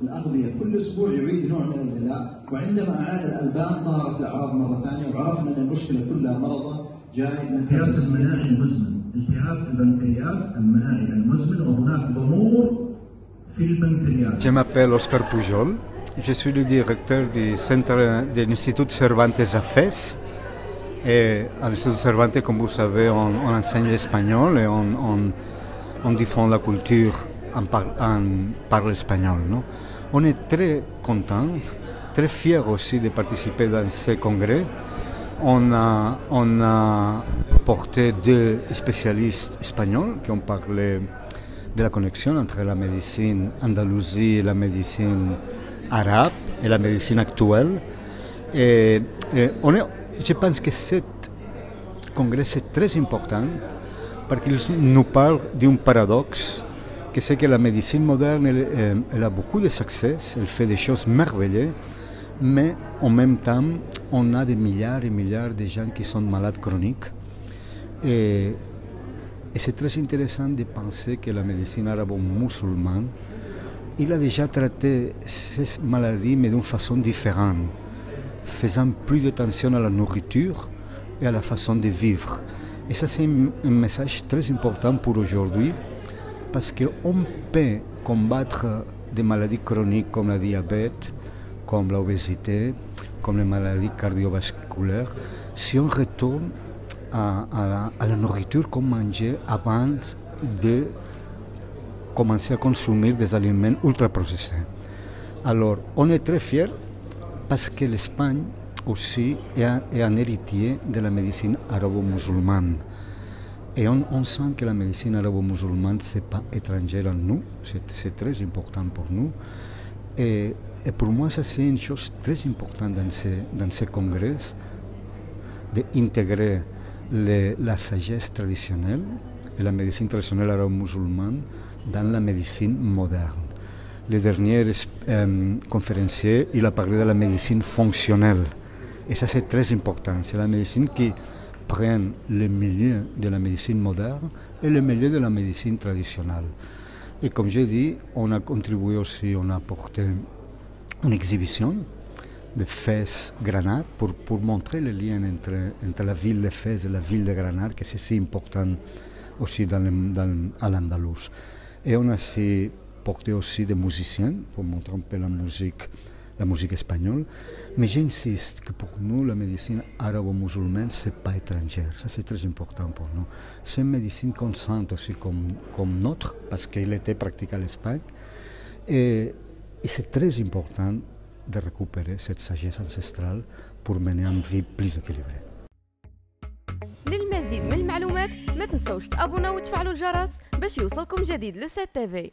الأغذية كل أسبوع يعيد نوع من الغذاء، وعندما أعاد الألبان ظهرت الأعراض مرة ثانية، وعرفنا أن المشكلة كلها مرضى جاي من البنكرياس المناعي المزمن، التهاب البنكرياس المناعي المزمن، وهناك ضمور في البنكرياس. Je m'appelle Oscar Pujol, je suis le directeur du centre de l'Institut Cervantes à Fès. Et à l'Institut Cervantes, comme vous savez, on enseigne l'espagnol et on diffond la culture en parle espagnol. Non? On est très content, très fiers aussi de participer dans ce congrès. On a porté deux spécialistes espagnols qui ont parlé de la connexion entre la médecine andalousie et la médecine arabe et la médecine actuelle. Je pense que ce congrès est très important parce qu'il nous parle d'un paradoxe, que c'est que la médecine moderne elle a beaucoup de succès, elle fait des choses merveilleuses, mais en même temps, on a des milliards et milliards de gens qui sont malades chroniques. Et c'est très intéressant de penser que la médecine arabo-musulmane, il a déjà traité ces maladies, mais d'une façon différente, faisant plus attention à la nourriture et à la façon de vivre. Et ça, c'est un message très important pour aujourd'hui, parce qu'on peut combattre des maladies chroniques comme le diabète, comme l'obésité, comme les maladies cardiovasculaires, si on retourne à la nourriture qu'on mangeait avant de commencer à consommer des aliments ultra-processés. Alors, on est très fiers parce que l'Espagne aussi est un héritier de la médecine arabo-musulmane. Et on sent que la médecine arabo-musulmane, ce n'est pas étrangère à nous, c'est très important pour nous. Et pour moi, ça c'est une chose très importante dans ce congrès, d'intégrer la sagesse traditionnelle et la médecine traditionnelle arabo-musulmane dans la médecine moderne. Le dernier conférencier, il a parlé de la médecine fonctionnelle. Et ça c'est très important, c'est la médecine qui prend le milieu de la médecine moderne et le milieu de la médecine traditionnelle. Et comme j'ai dit, on a contribué aussi, on a apporté une exhibition de Fès Granade pour montrer le lien entre la ville de Fès et la ville de Granade, que c'est si important aussi à l'Andalous. Et on a aussi porté aussi des musiciens pour montrer un peu la musique espagnole. Mais j'insiste que pour nous, la médecine arabo-musulmane, ce n'est pas étrangère. Ça, c'est très important pour nous. C'est une médecine qu'on sent aussi comme notre, parce qu'elle était pratiquée à l'Espagne. Et c'est très important de récupérer cette sagesse ancestrale pour mener une vie plus équilibrée. للمزيد من المعلومات ما تنسوش تابوناو وتفعلوا الجرس باش يوصلكم جديد لو 7 TV.